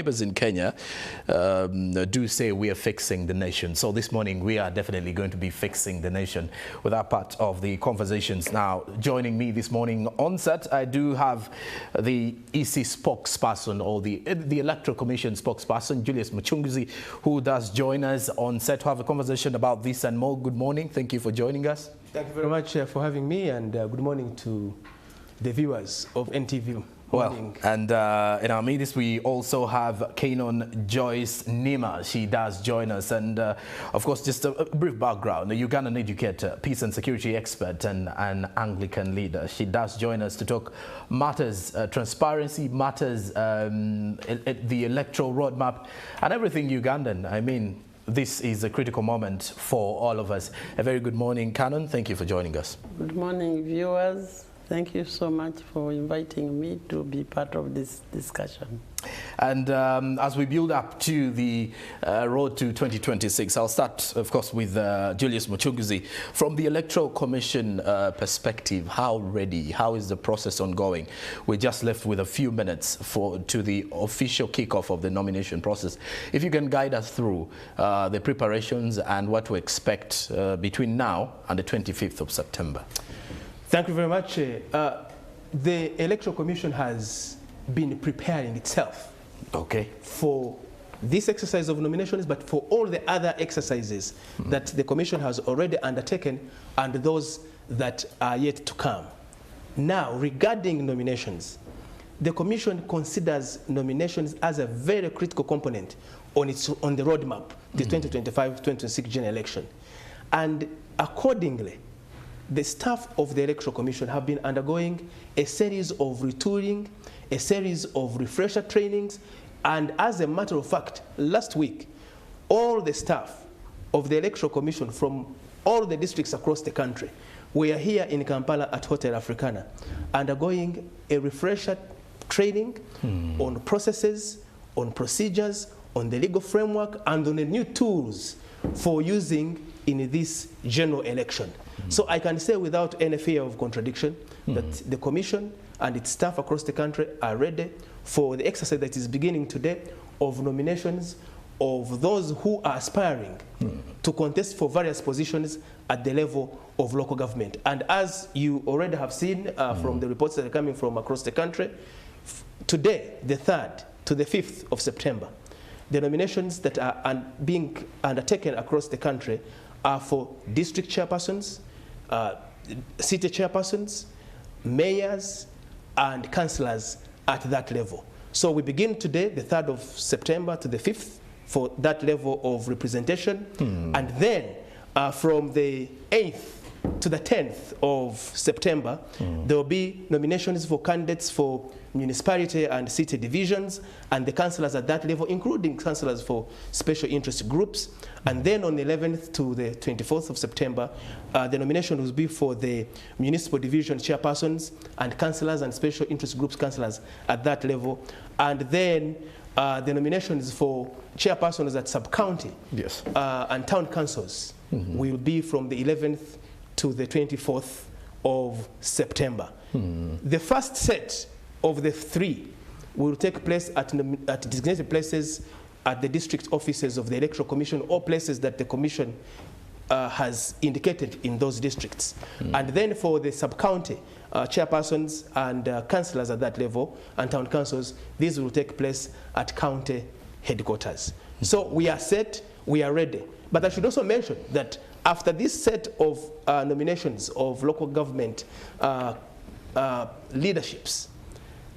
Neighbors in Kenya do say we are fixing the nation. So this morning we are definitely going to be fixing the nation with our part of the conversations. Now, joining me this morning on set, I do have the EC spokesperson, or the Electoral Commission spokesperson, Julius Muchunguzi, who does join us on set to have a conversation about this and more. Good morning. Thank you for joining us. Thank you very much for having me, and good morning to the viewers of NTV. Well, and in our midst, we also have Canon Joyce Nima. She does join us. And of course, just a brief background, a Ugandan educator, peace and security expert, and an Anglican leader. She does join us to talk matters, transparency, matters, the electoral roadmap, and everything Ugandan. I mean, this is a critical moment for all of us. A very good morning, Canon. Thank you for joining us. Good morning, viewers. Thank you so much for inviting me to be part of this discussion. And as we build up to the road to 2026, I'll start, of course, with Julius Muchunguzi. From the Electoral Commission perspective, how ready, how is the process ongoing? We're just left with a few minutes to the official kickoff of the nomination process. If you can guide us through the preparations and what to expect between now and the 25th of September. Thank you very much. The Electoral Commission has been preparing itself for this exercise of nominations, but for all the other exercises that the Commission has already undertaken and those that are yet to come. Now, regarding nominations, the Commission considers nominations as a very critical component on the roadmap, the 2025-2026 general election. And accordingly, the staff of the Electoral Commission have been undergoing a series of retooling, a series of refresher trainings, and as a matter of fact, last week, all the staff of the Electoral Commission from all the districts across the country were here in Kampala at Hotel Africana, undergoing a refresher training on processes, on procedures, on the legal framework, and on the new tools for using in this general election. So I can say without any fear of contradiction that the Commission and its staff across the country are ready for the exercise that is beginning today of nominations of those who are aspiring to contest for various positions at the level of local government. And as you already have seen from the reports that are coming from across the country, today, the 3rd to the 5th of September, the nominations that are being undertaken across the country are for district chairpersons, city chairpersons, mayors, and councillors at that level. So we begin today, the 3rd of September to the 5th, for that level of representation. And then from the 8th to the 10th of September, there will be nominations for candidates for municipality and city divisions, and the councillors at that level, including councillors for special interest groups. And then on the 11th to the 24th of September, the nomination will be for the municipal division chairpersons and councillors and special interest groups councillors at that level. And then the nomination is for chairpersons at sub-county and town councils will be from the 11th to the 24th of September. The first set of the 3 will take place at designated places at the district offices of the Electoral Commission, or places that the Commission has indicated in those districts. And then for the sub-county chairpersons and councillors at that level and town councils, these will take place at county headquarters. So we are set, we are ready. But I should also mention that after this set of nominations of local government leaderships,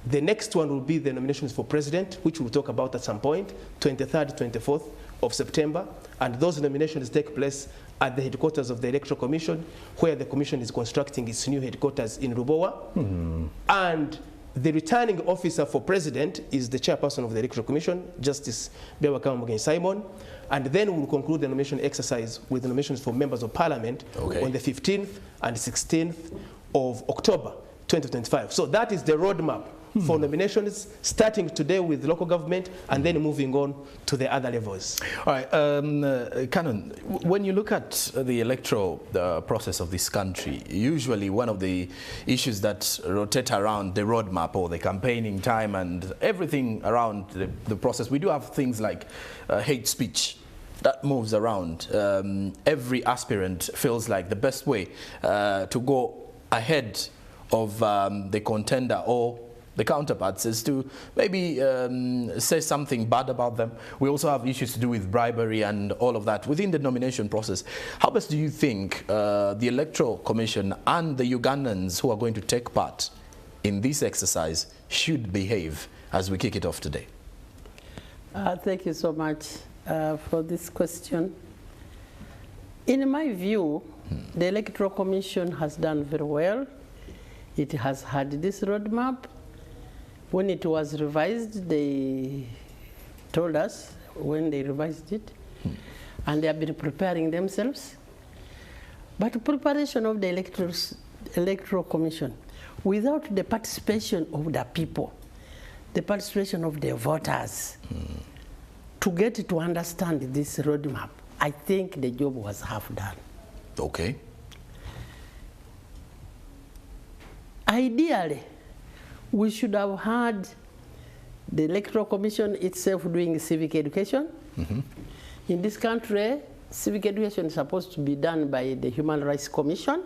the next one will be the nominations for president, which we'll talk about at some point, 23rd, 24th of September. And those nominations take place at the headquarters of the Electoral Commission, where the Commission is constructing its new headquarters in Rubowa. And the returning officer for president is the chairperson of the Electoral Commission, Justice Bewakamugen Simon. And then we'll conclude the nomination exercise with the nominations for members of parliament on the 15th and 16th of October 2025. So that is the roadmap for nominations, starting today with local government and then moving on to the other levels. All right, Canon, when you look at the electoral process of this country, usually one of the issues that rotate around the roadmap or the campaigning time and everything around the process, we do have things like hate speech that moves around. Every aspirant feels like the best way to go ahead of the contender or the counterparts is to maybe say something bad about them. We also have issues to do with bribery and all of that within the nomination process. How best do you think the Electoral Commission and the Ugandans who are going to take part in this exercise should behave as we kick it off today? Thank you so much for this question. In my view, the Electoral Commission has done very well. It has had this roadmap. When it was revised, they told us when they revised it, and they have been preparing themselves. But preparation of the Electoral Commission, without the participation of the people, the participation of the voters, to get to understand this roadmap, I think the job was half done. Okay. Ideally, we should have had the Electoral Commission itself doing civic education. In this country, civic education is supposed to be done by the Human Rights Commission.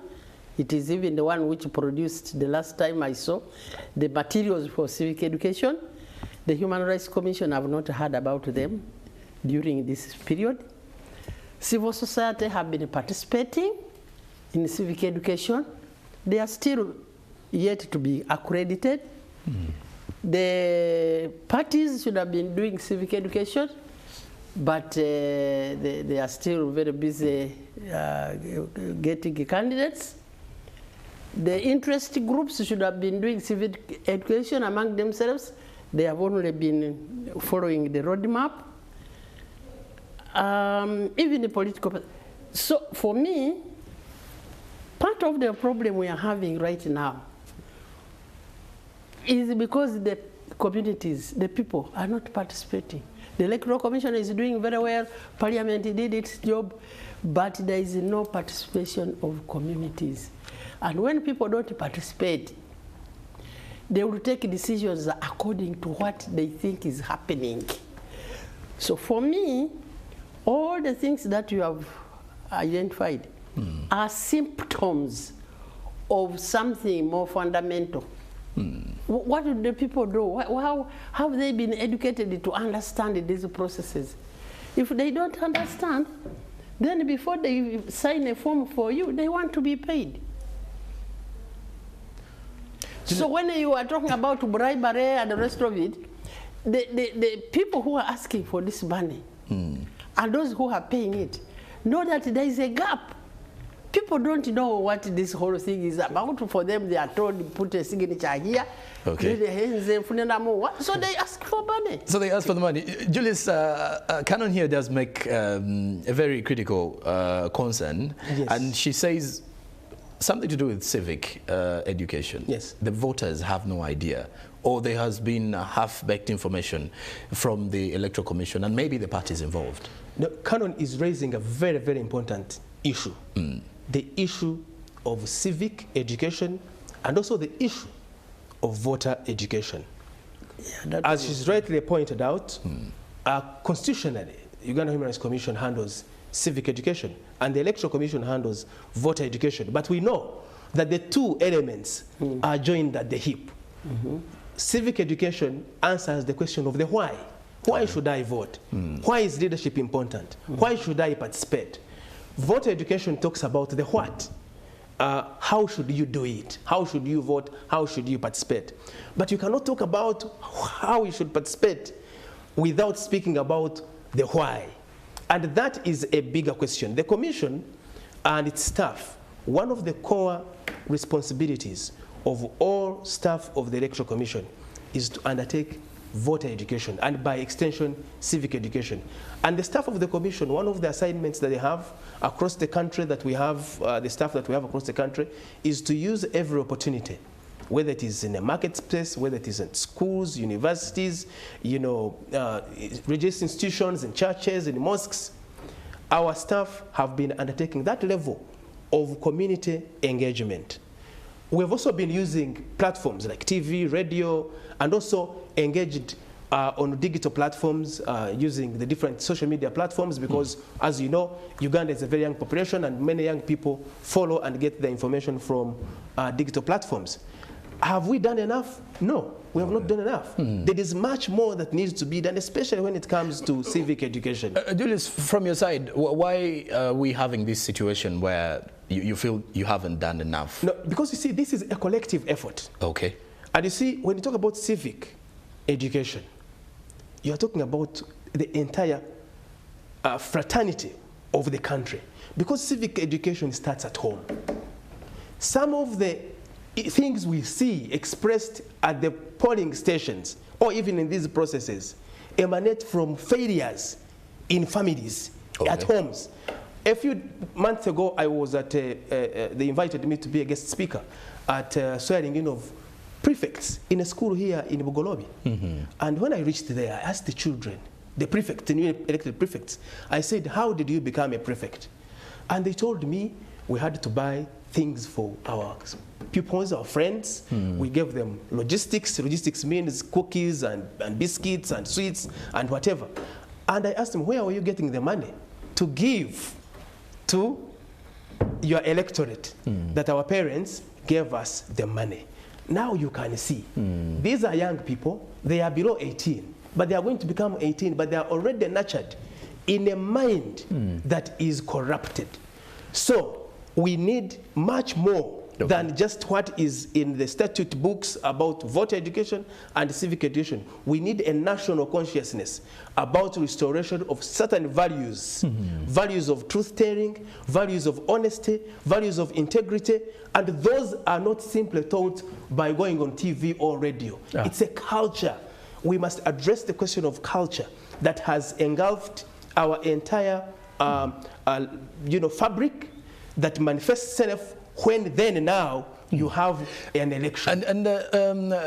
It is even the one which produced, the last time I saw, the materials for civic education. The Human Rights Commission, have not heard about them during this period. Civil society have been participating in civic education. They are still yet to be accredited. The parties should have been doing civic education, but they are still very busy getting candidates. The interest groups should have been doing civic education among themselves. They have only been following the roadmap. Even the political. So for me, part of the problem we are having right now is because the communities, the people, are not participating. The Electoral Commission is doing very well, Parliament did its job, but there is no participation of communities. And when people don't participate, they will take decisions according to what they think is happening. So for me, all the things that you have identified are symptoms of something more fundamental. What do the people do? How have they been educated to understand these processes? If they don't understand, then before they sign a form for you, they want to be paid. So when you are talking about bribery and the rest of it, the people who are asking for this money and those who are paying it know that there is a gap. People don't know what this whole thing is about. For them, they are told, put a signature here. Okay. So they ask for money. So they ask for the money. Julius, Canon here does make a very critical concern. Yes. And she says something to do with civic education. Yes. The voters have no idea, or there has been half-baked information from the Electoral Commission and maybe the parties involved. No, Canon is raising a very, very important issue. The issue of civic education and also the issue of voter education. Yeah, as she's rightly pointed out, constitutionally, Uganda Human Rights Commission handles civic education and the Electoral Commission handles voter education. But we know that the two elements are joined at the hip. Civic education answers the question of the why. Why should I vote? Why is leadership important? Why should I participate? Voter education talks about the what. How should you do it? How should you vote? How should you participate? But you cannot talk about how you should participate without speaking about the why. And that is a bigger question. The Commission and its staff, one of the core responsibilities of all staff of the Electoral Commission is to undertake voter education and by extension civic education. And the staff of the Commission, one of the assignments that they have across the country, that we have, the staff that we have across the country, is to use every opportunity whether it is in a marketplace, whether it is in schools, universities, religious institutions, in churches, in mosques. Our staff have been undertaking that level of community engagement. We've also been using platforms like TV, radio, and also engaged on digital platforms using the different social media platforms because, as you know, Uganda is a very young population and many young people follow and get the information from digital platforms. Have we done enough? No, we have not done enough. There is much more that needs to be done, especially when it comes to civic education. Julius, from your side, why are we having this situation where you feel you haven't done enough? No, because you see, this is a collective effort. Okay. And you see, when you talk about civic education, you are talking about the entire fraternity of the country. Because civic education starts at home. Some of the things we see expressed at the polling stations, or even in these processes, emanate from failures in families, at homes. A few months ago, I was at, they invited me to be a guest speaker at swearing in of prefects in a school here in Bugolobi. And when I reached there, I asked the children, the prefect, the new elected prefects, I said, how did you become a prefect? And they told me we had to buy things for our pupils, our friends. We gave them logistics. Logistics means cookies and biscuits and sweets and whatever. And I asked them, where were you getting the money to give to your electorate? That our parents gave us the money. Now you can see, these are young people. They are below 18, but they are going to become 18, but they are already nurtured in a mind that is corrupted. So we need much more than just what is in the statute books about voter education and civic education. We need a national consciousness about restoration of certain values, values of truth-telling, values of honesty, values of integrity, and those are not simply taught by going on TV or radio. It's a culture. We must address the question of culture that has engulfed our entire fabric that manifests itself when then and now you have an election. And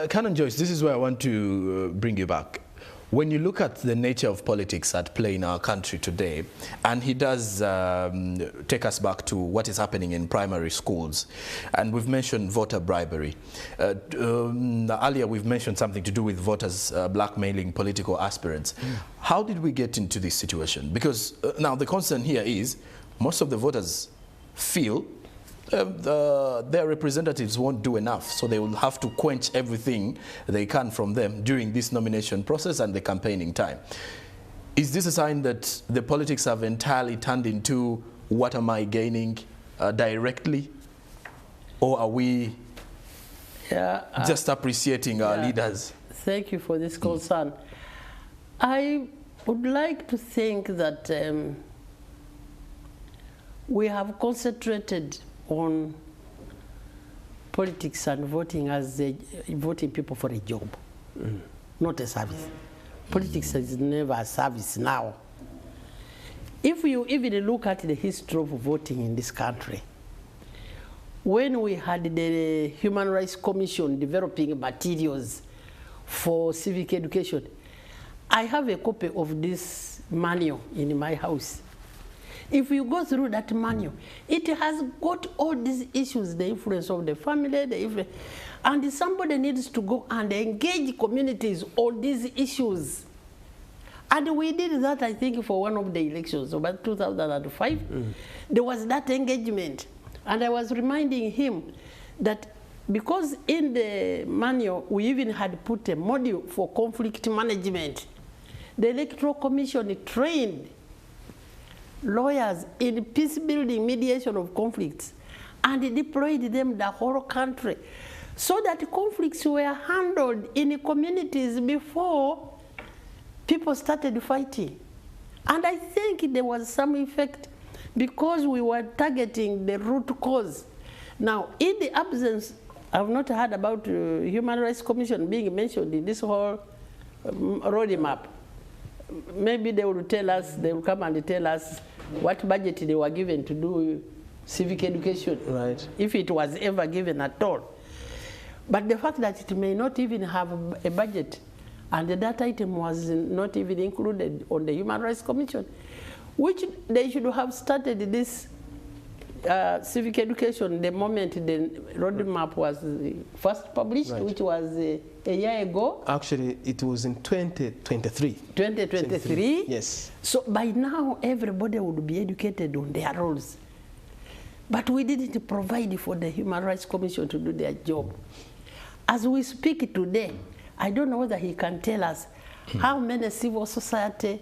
Canon Joyce, this is where I want to bring you back. When you look at the nature of politics at play in our country today, and he does take us back to what is happening in primary schools, and we've mentioned voter bribery. Earlier we've mentioned something to do with voters blackmailing political aspirants. How did we get into this situation? Because now the concern here is most of the voters feel their representatives won't do enough, so they will have to quench everything they can from them during this nomination process and the campaigning time. Is this a sign that the politics have entirely turned into what am I gaining directly, or are we just appreciating our leaders? Thank you for this concern. I would like to think that we have concentrated on politics and voting as voting people for a job, not a service. Politics is never a service now. If you even look at the history of voting in this country, when we had the Human Rights Commission developing materials for civic education, I have a copy of this manual in my house. If you go through that manual, it has got all these issues, the influence of the family, and somebody needs to go and engage communities on these issues. And we did that, I think, for one of the elections, about 2005. There was that engagement. And I was reminding him that because in the manual, we even had put a module for conflict management, the Electoral Commission trained lawyers in peace building, mediation of conflicts, and deployed them the whole country so that conflicts were handled in communities before people started fighting. And I think there was some effect because we were targeting the root cause. Now, in the absence, I've not heard about Human Rights Commission being mentioned in this whole roadmap. Maybe they will tell us, they will come and tell us what budget they were given to do civic education, if it was ever given at all. But the fact that it may not even have a budget, and that item was not even included on the Human Rights Commission, which they should have started this civic education the moment the roadmap was first published, which was a year ago. Actually, it was in 2023. 2023? Yes. So by now, everybody would be educated on their roles. But we didn't provide for the Human Rights Commission to do their job. As we speak today, I don't know whether he can tell us how many civil society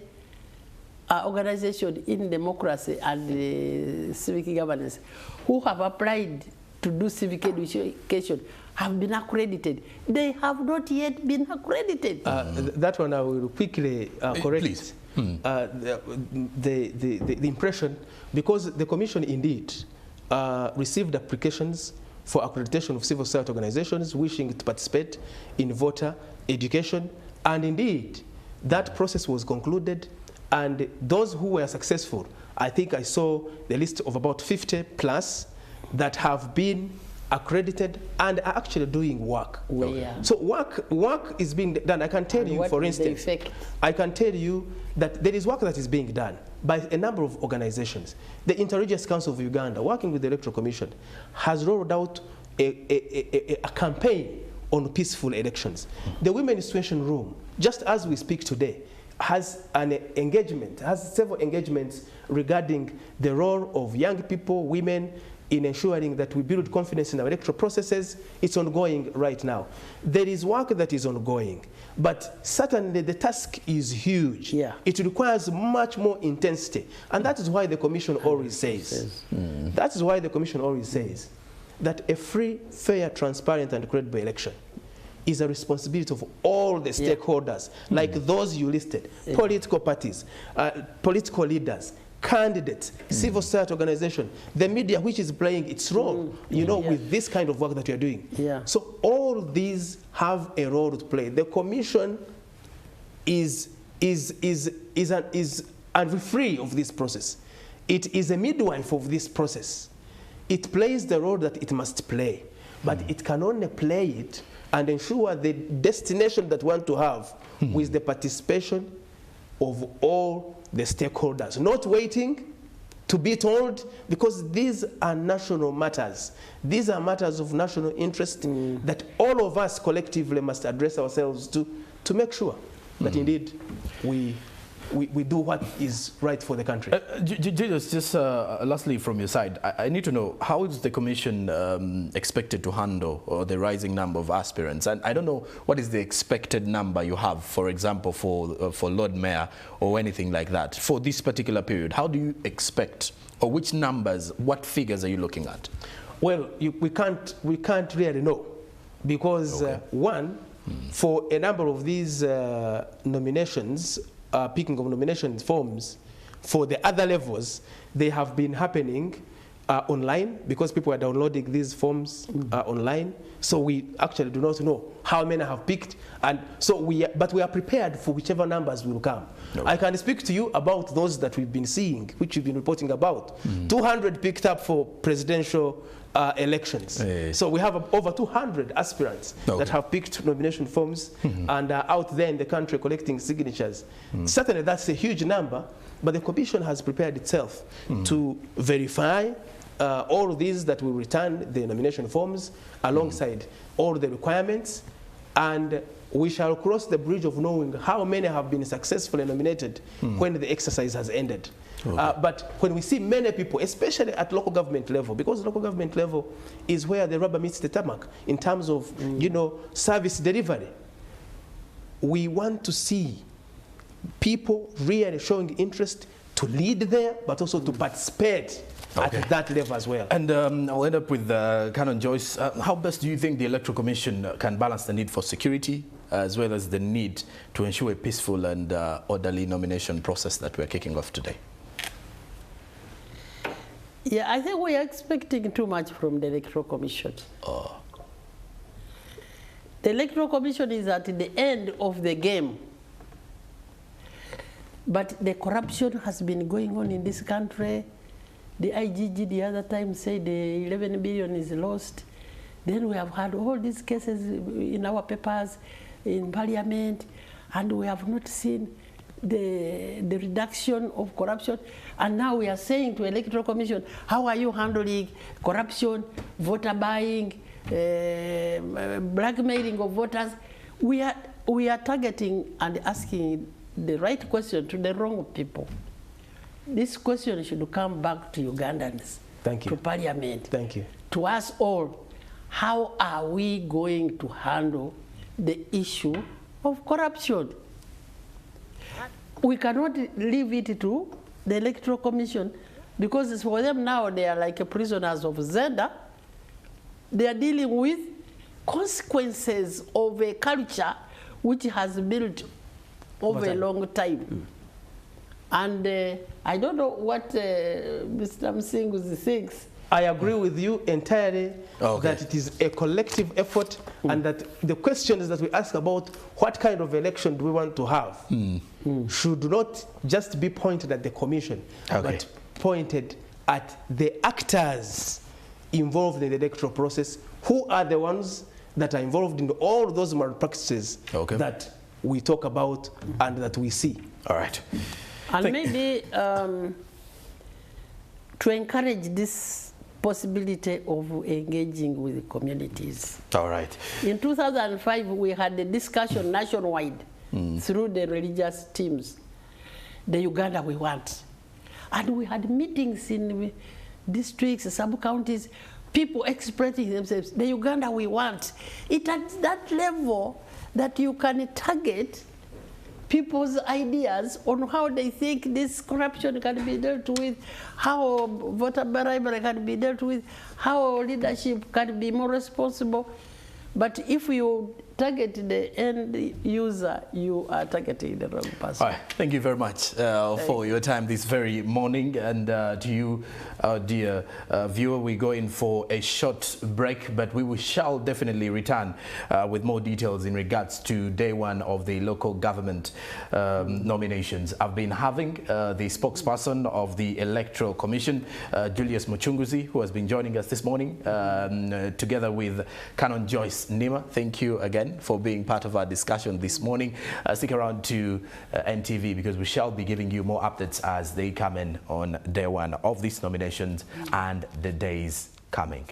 organizations in democracy and civic governance who have applied to do civic education have been accredited. They have not yet been accredited. That one I will quickly correct. Please. The impression, because the Commission indeed received applications for accreditation of civil society organizations wishing to participate in voter education, and indeed that process was concluded, and those who were successful, I think I saw the list of about 50 plus that have been accredited and are actually doing work. Yeah. So work is being done. I can tell you, for instance, I can tell you that there is work that is being done by a number of organizations. The Interreligious Council of Uganda, working with the Electoral Commission, has rolled out a campaign on peaceful elections. The Women's Situation Room, just as we speak today, has an engagement, has several engagements regarding the role of young people, women, in ensuring that we build confidence in our electoral processes. It's ongoing right now. There is work that is ongoing, but certainly the task is huge. Yeah. It requires much more intensity, and that is why the Commission always says, that is why the Commission always says that a free, fair, transparent, and credible election is a responsibility of all the stakeholders, like those you listed, political parties, political leaders, candidates, civil society organization, the media, which is playing its role, you know, with this kind of work that we are doing. So all these have a role to play. The Commission is free of this process. It is a midwife of this process. It plays the role that it must play, but it can only play it and ensure the destination that we want to have with the participation of all the stakeholders, not waiting to be told, because these are national matters. These are matters of national interest that all of us collectively must address ourselves to make sure that indeed we do what is right for the country. Just lastly from your side, I need to know, how is the Commission expected to handle the rising number of aspirants? And I don't know, what is the expected number you have, for example, for Lord Mayor or anything like that, for this particular period? How do you expect, or which numbers, what figures are you looking at? Well, we can't really know, because one, for a number of these nominations, picking of nomination forms for the other levels, they have been happening online, because people are downloading these forms online. So we actually do not know how many have picked, and so but we are prepared for whichever numbers will come. I can speak to you about those that we've been seeing, which we've been reporting about. 200 picked up for presidential elections. So we have over 200 aspirants that have picked nomination forms and are out there in the country collecting signatures. Certainly that's a huge number, but the Commission has prepared itself to verify all of these that will return the nomination forms alongside all the requirements, and we shall cross the bridge of knowing how many have been successfully nominated when the exercise has ended. But when we see many people, especially at local government level, because local government level is where the rubber meets the tarmac in terms of service delivery, we want to see people really showing interest to lead there, but also to participate at that level as well. And I'll end up with Canon Joyce. How best do you think the Electoral Commission can balance the need for security as well as the need to ensure a peaceful and orderly nomination process that we're kicking off today? Yeah, I think we are expecting too much from the Electoral Commission. The Electoral Commission is at the end of the game. But the corruption has been going on in this country. The IGG the other time said the 11 billion is lost. Then we have had all these cases in our papers, in Parliament, and we have not seen the reduction of corruption. And now we are saying to Electoral Commission, how are you handling corruption, voter buying, blackmailing of voters? We are targeting and asking the right question to the wrong people. This question should come back to Ugandans, Thank you. to Parliament, Thank you. to us all. How are we going to handle the issue of corruption? We cannot leave it to the Electoral Commission, because for them now they are like prisoners of Zenda. They are dealing with consequences of a culture which has built over a long time. And I don't know what Mr. Msinguzi thinks. I agree with you entirely that it is a collective effort and that the questions that we ask about what kind of election do we want to have should not just be pointed at the commission, but pointed at the actors involved in the electoral process. Who are the ones that are involved in all those malpractices that we talk about and that we see? All right. And maybe to encourage this possibility of engaging with the communities. All right. In 2005, we had a discussion nationwide through the religious teams, the Uganda we want. And we had meetings in districts, sub-counties, people expressing themselves, the Uganda we want. It at that level that you can target people's ideas on how they think this corruption can be dealt with, how voter bribery can be dealt with, how leadership can be more responsible. But if you target the end user, you are targeting the wrong person. All right. Thank you very much for your time this very morning. And to you, dear viewer, we go in for a short break, but we shall definitely return with more details in regards to day one of the local government nominations. I've been having the spokesperson of the Electoral Commission, Julius Muchunguzi, who has been joining us this morning, together with Canon Joyce Nima. Thank you again for being part of our discussion this morning. Stick around to NTV, because we shall be giving you more updates as they come in on day one of these nominations and the days coming.